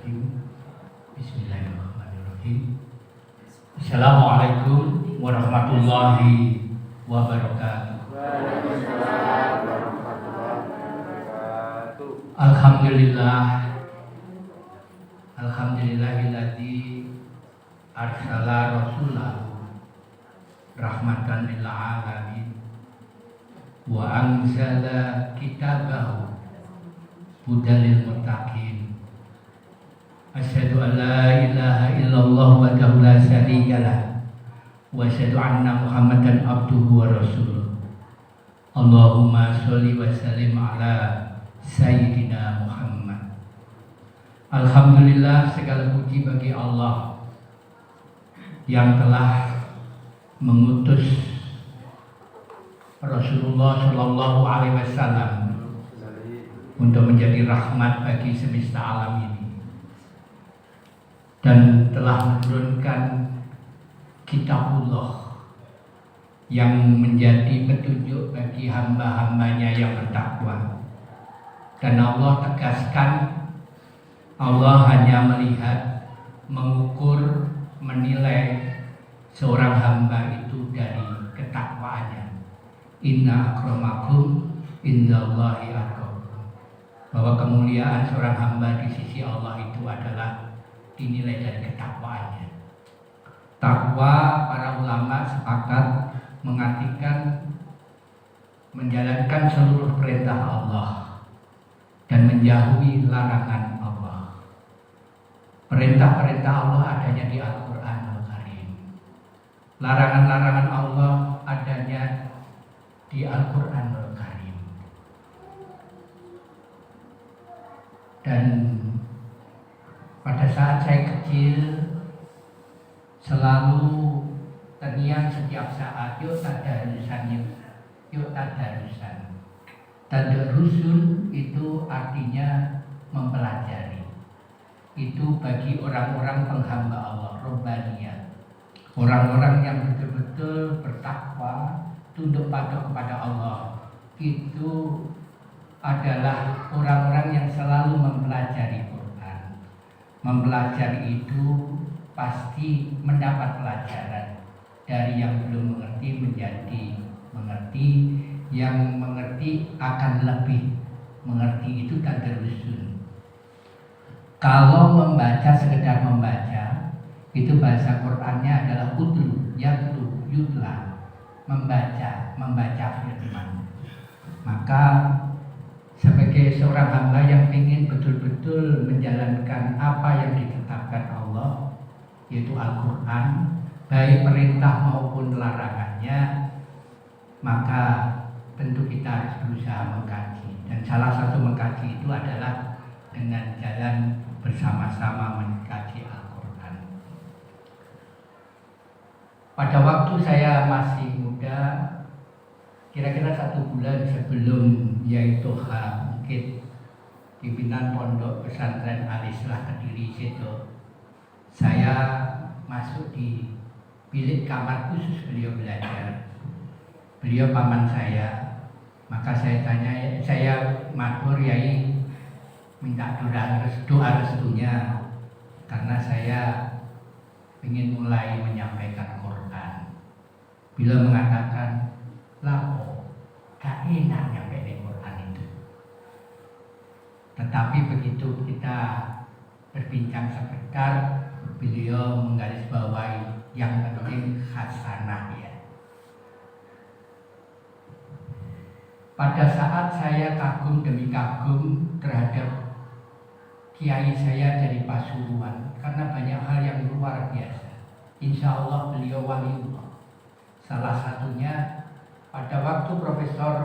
Bismillahirrahmanirrahim. Bismillahirrahmanirrahim. Assalamualaikum warahmatullahi wabarakatuh. Waalaikumsalam warahmatullahi wabarakatuh. Alhamdulillahilladzi arsala rasulahu rahmatan lil alamin wa anzala kitabahu hudan lil muttaqin. Asyhadu an la ilaha illallah wahdahu la syarika lah wa asyhadu anna Muhammadan abduhu wa rasuluh. Allahumma sholli wa sallim ala sayyidina Muhammad. Alhamdulillah, segala puji bagi Allah yang telah mengutus Rasulullah Shallallahu Alaihi Wasallam untuk menjadi rahmat bagi semesta alam ini, dan telah menurunkan kitabullah yang menjadi petunjuk bagi hamba-hambanya yang bertakwa. Dan Allah tegaskan, Allah hanya melihat, mengukur, menilai seorang hamba itu dari ketakwaannya. Inna akramakum indallahi atqakum. Bahwa kemuliaan seorang hamba di sisi Allah itu adalah dinilai dari ketakwaannya. Takwa, para ulama sepakat mengartikan menjalankan seluruh perintah Allah dan menjauhi larangan Allah. Perintah-perintah Allah adanya di Al-Quran Al-Karim. Larangan-larangan Allah adanya di Al-Quran Al-Karim. Dan pada saat saya kecil selalu terngiang setiap saat, yuk tadarusan, yuk tadarusan. Tadarusun itu artinya mempelajari. Itu bagi orang-orang penghamba Allah, Robbaniyah, orang-orang yang betul-betul bertakwa, tunduk patuh kepada Allah. Itu adalah orang-orang yang selalu mempelajari Quran. Mempelajari itu pasti mendapat pelajaran dari yang belum mengerti menjadi mengerti, yang mengerti akan lebih mengerti. Itu tadarusun. Kalau membaca sekedar membaca, itu bahasa Qur'annya adalah utlu, yatlu, yutla, membaca firman. Maka sebagai seorang hamba yang ingin betul-betul menjalankan apa yang ditetapkan Allah, yaitu Al-Quran, baik perintah maupun larangannya, maka tentu kita harus berusaha mengkaji. Dan salah satu mengkaji itu adalah dengan jalan bersama-sama mengkaji Al-Quran. Pada waktu saya masih muda, kira-kira 1 bulan sebelum yaitu mungkin pimpinan pondok pesantren Al-Islah Kediri situ, saya masuk di bilik kamar khusus beliau belajar. Beliau paman saya, maka saya tanya, saya matur, Yai minta doa restunya karena saya ingin mulai menyampaikan Quran. Beliau mengatakan, lapo gak enak nyampein Quran itu. Tetapi begitu kita berbincang sebentar, beliau menggarisbawahi yang penting hasanah ya. Pada saat saya kagum demi kagum terhadap kiai saya dari Pasuruan, karena banyak hal yang luar biasa. Insya Allah beliau waliullah. Salah satunya pada waktu profesor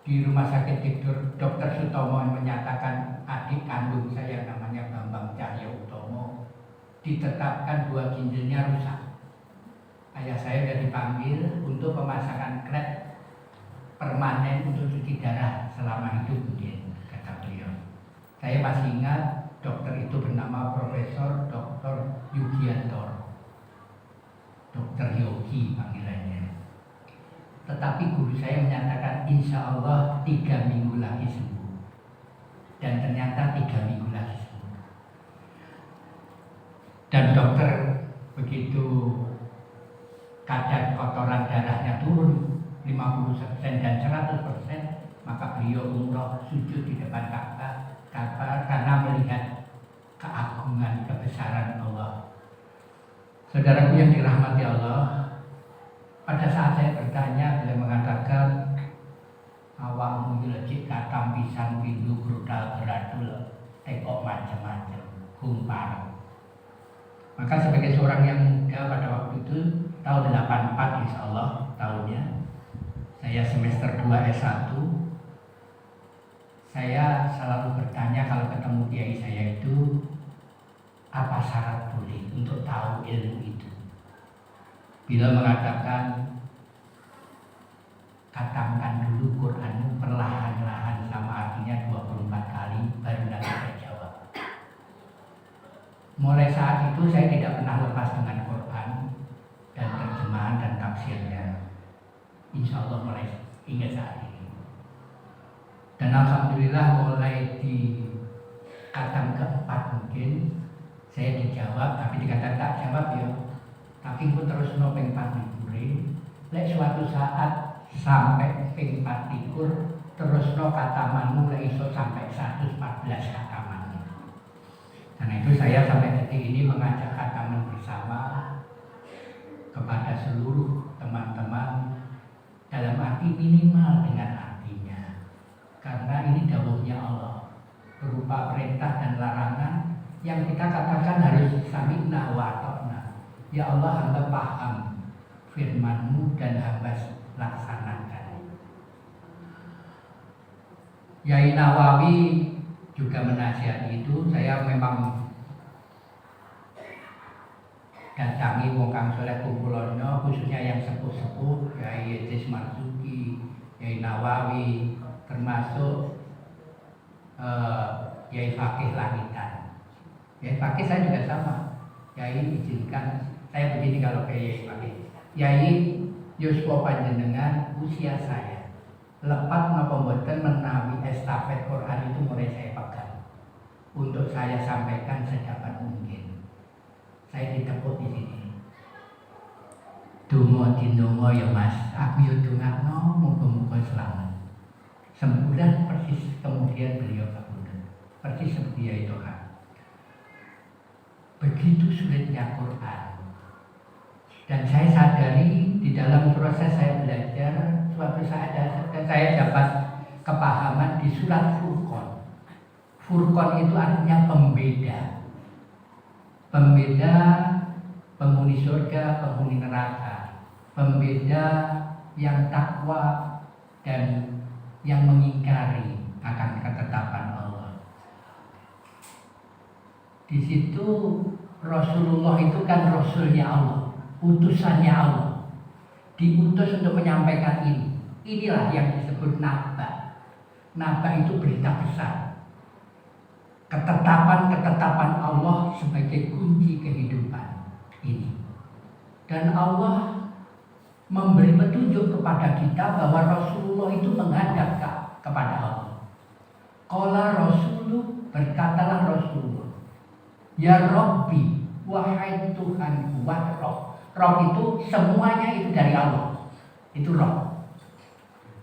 di Rumah Sakit Dr. Sutomo menyatakan adik kandung saya namanya Bambang Cahyo Utomo ditetapkan 2 ginjalnya rusak. Ayah saya sudah dipanggil untuk pemasangan klep permanen untuk cuci darah selama hidup, kata beliau. Saya masih ingat dokter itu bernama Profesor Dr. Yugiantoro, Dr. Yogi panggilannya. Tetapi guru saya menyatakan insya Allah 3 minggu lagi sembuh. Dan ternyata 3 minggu lagi sembuh. dan dokter begitu kadar kotoran darahnya turun 50% dan 100%, maka beliau umroh sujud di depan Ka'bah karena melihat keagungan kebesaran Allah. Saudaraku yang dirahmati Allah, pada saat saya bertanya, beliau mengatakan awakmu lejik katam pisan pindu brutal beradul tekok macam-macam kumpar. Maka sebagai seorang yang muda pada waktu itu tahun 84 insya Allah tahunnya, saya semester 2 S1, saya selalu bertanya kalau ketemu kiai saya itu apa syarat boleh untuk tahu ilmu itu. Bila mengatakan katamkan dulu Quranmu perlahan-lahan sama artinya 24 kali baru nanti saya jawab. Mulai saat itu saya tidak pernah lepas dengan Quran dan terjemahan dan tafsirnya, insya Allah mulai hingga saat ini. Dan alhamdulillah mulai di katam keempat mungkin saya dijawab, tapi dikatakan tak jawab ya, tapi aku terus nopeng 4 libure. Lek suatu saat sampai ping 4 likur terus no katamanmu lek iso sampai 114 kataman. Karena itu saya sampai detik ini mengajak kataman bersama kepada seluruh teman-teman dalam arti minimal dengan artinya. Karena ini dawuhnya Allah berupa perintah dan larangan yang kita katakan harus sami'na wa ata'na. Ya Allah, hamba paham firman-Mu dan hamba laksanakan. Yai Nawawi juga menasihati itu. Saya memang datangi wong kang saleh kumpulannya, khususnya yang sepuh-sepuh, Yai Idris Marzuki, Yai Nawawi, termasuk Yai Fakih Langitan. Yai Fakih saya juga sama. Yai izinkan saya begini kalau ke Yai Fakih. Yai Yuswo panjenengan usia saya lepat napa mboten menawi estafet Quran itu mulai saya pegang untuk saya sampaikan sedapat mungkin. Saya ditepuk di sini. Donga dinonga ya Mas, aku yo dongakno muga-muga selamat. Sebulan persis kemudian beliau kabudut. Persis seperti ya itu kan. Begitu sulitnya Quran. Dan saya sadari di dalam proses saya belajar, suatu saat saya dapat kepahaman di surat Furqan. Furqan itu artinya pembeda. Pembeda penghuni surga, penghuni neraka. Pembeda yang takwa dan yang mengingkari akan ketetapan Allah. Di situ Rasulullah itu kan Rasulnya Allah, utusannya Allah, diutus untuk menyampaikan ini. Inilah yang disebut naba. Naba itu berita besar. Ketetapan-ketetapan Allah sebagai kunci kehidupan ini. Dan Allah memberi petunjuk kepada kita bahwa Rasulullah itu menghadap kepada Allah. Qala Rasulullah, berkatalah Rasulullah, ya Rabbi, wahai Tuhanku, wahai Rob. Rob itu semuanya itu dari Allah. Itu Rob.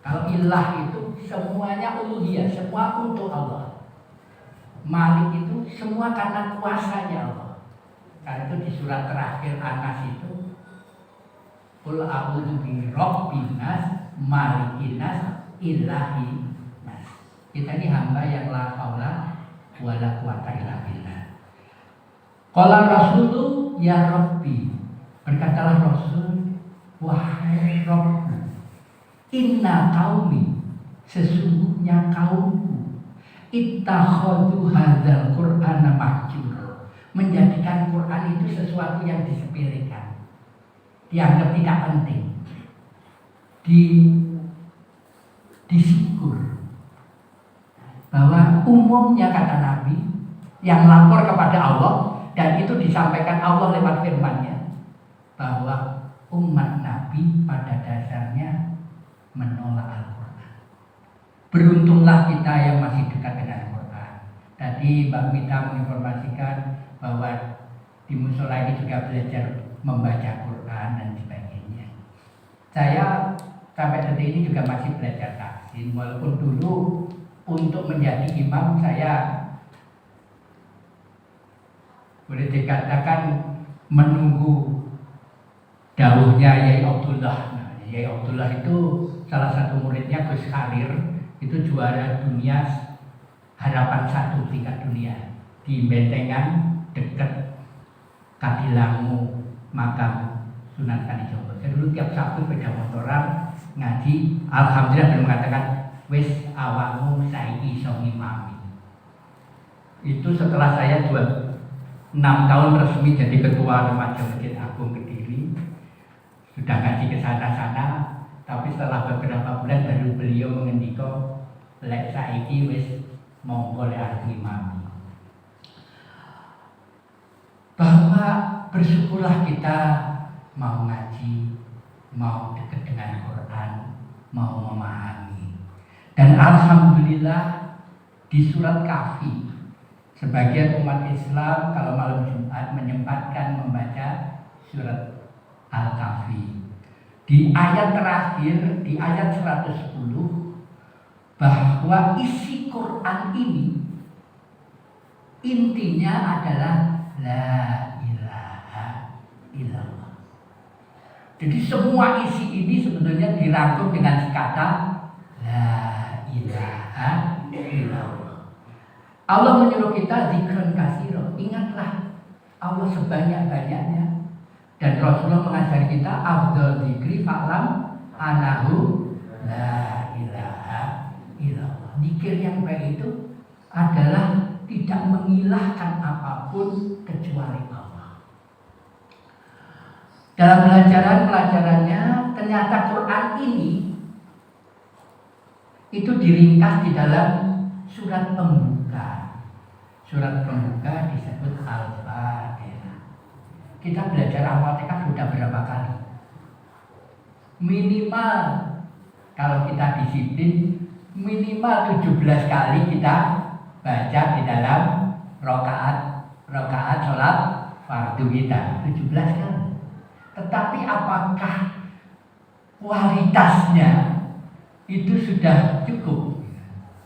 Kalau ilah itu semuanya uluhiyah, semua untuk Allah. Malik itu semua karena kuasanya Allah. Karena itu di surat terakhir An-Nas itu, Qul a'udzu bi rabbin nas, malikin nas, ilahin nas. Kita ini hamba yang la haula wala quwata illa billah. Qala Rasulullah ya Rabbi, berkatalah Rasul, wahai Rabbku, inna qaumi, sesungguhnya kaumku, ittakhadhu hadzal Qur'ana mahjura, menjadikan Quran itu sesuatu yang disepelekan, dianggap tidak penting, disingkur. Bahwa umumnya kata Nabi yang lapor kepada Allah, dan itu disampaikan Allah lewat firman-Nya, bahwa umat Nabi pada dasarnya menolak Al-Quran. Beruntunglah kita yang masih dekat dengan Quran. Tadi Mbak Mita menginformasikan bahwa di musola ini juga belajar membaca Quran dan sebagainya. Saya sampai detik ini juga masih belajar tahsin, walaupun dulu untuk menjadi imam saya boleh dikatakan menunggu dawuhnya Yai Abdullah. Nah, Yai Abdullah itu salah satu muridnya Gus Khalir, itu juara dunia harapan 1 tingkat dunia di Bentengan dekat Kadilangu makam Sunan Kalijogo. Saya dulu tiap Sabtu sepeda motoran ngaji, alhamdulillah belum mengatakan wis awakmu saiki iso ngimami. Itu setelah saya 6 tahun resmi jadi ketua remaja Masjid Agung Kediri, sudah ngaji ke sana-sana, tapi setelah beberapa bulan baru beliau mengendiko lek saiki wis monggo lek arep ngimami. Bahwa bersyukurlah kita mau ngaji, mau dekat dengan Quran, mau memahami. Dan alhamdulillah di surat Kahfi, sebagian umat Islam kalau malam Jumat menyempatkan membaca surat Al-Kahfi. Di ayat terakhir, di ayat 110, bahwa isi Quran ini intinya adalah la ilaha illallah. Jadi semua isi ini sebetulnya dirangkum dengan kata la ilaha illallah. Allah menyuruh kita zikran katsira. Ingatlah Allah sebanyak-banyaknya. Dan Rasulullah mengajari kita afdal zikri fa'lam anahu la ilaha illallah. Zikir yang baik itu adalah tidak mengilahkan apapun kecuali Allah. Dalam pelajarannya ternyata Quran ini itu diringkas di dalam surat pembuka. Surat pembuka disebut Al-Fatihah. Kita belajar Al-Fatihah sudah berapa kali? Minimal kalau kita disiplin minimal 17 kali kita baca di dalam rakaat sholat fardu kita 17 kali. Tetapi apakah kualitasnya itu sudah cukup?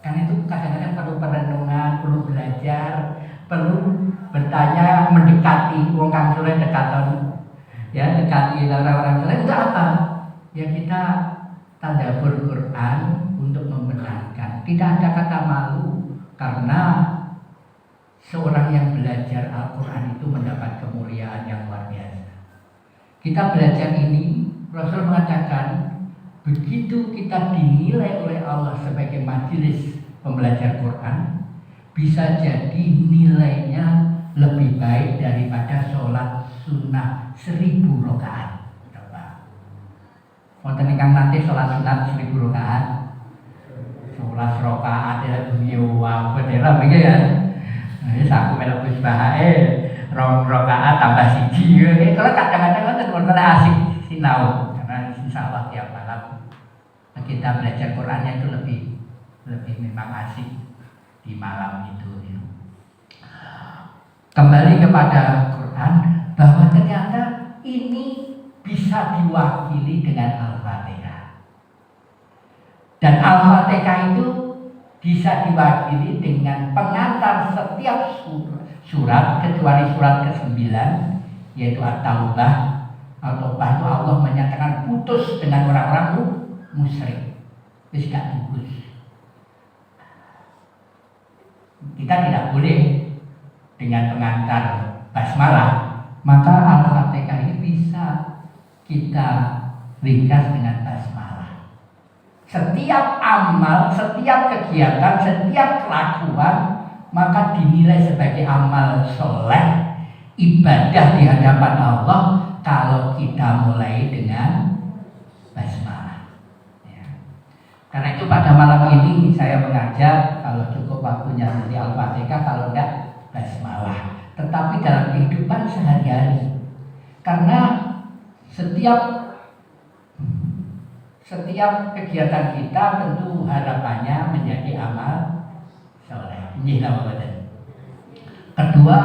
Karena itu kadang-kadang perlu perenungan, perlu belajar, perlu bertanya, mendekati wong kang sore dekaton, ya dekati orang-orang sore itu apa? Ya kita tadabbur Quran untuk membenarkan. Tidak ada kata malu karena seorang yang belajar Al-Quran itu mendapat kemuliaan yang luar biasa. Kita belajar ini, Rasul mengatakan begitu kita dinilai oleh Allah sebagai majelis pembelajar Quran, bisa jadi nilainya lebih baik daripada sholat sunnah 1000 rakaat. Coba, wonten ingkang nate sholat sunat 1000 rakaat, 11 rakaat ya beliau apa daerah begitu ya. Nah, aku melok Gus Bahae 2 rakaat tambah 1. Kalau kadang-kadang kan asik sinau, karena insyaallah tiap malam kita belajar Qurannya itu lebih memang asik di malam itu ya. Kembali kepada Quran, bahwa ternyata ini bisa diwakili dengan Al-Fatihah. Dan Al-Fatihah itu bisa diwakili dengan pengantar setiap surat kecuali surat ke-9 yaitu At-Taubah. At-Taubah itu Allah menyatakan putus dengan orang-orang musyrik. Wis gak putus. Kita tidak boleh dengan pengantar basmalah, maka Al-Fatihah ini bisa kita ringkas dengan basmalah. Setiap amal, setiap kegiatan, setiap kelakuan maka dinilai sebagai amal soleh, ibadah di hadapan Allah kalau kita mulai dengan basmalah. Karena itu pada malam ini saya mengajak kalau cukup waktunya nanti Al-Fatihah, kalau enggak basmalah. Tetapi dalam kehidupan sehari-hari, karena setiap kegiatan kita tentu harapannya menjadi amal soleh. Kedua,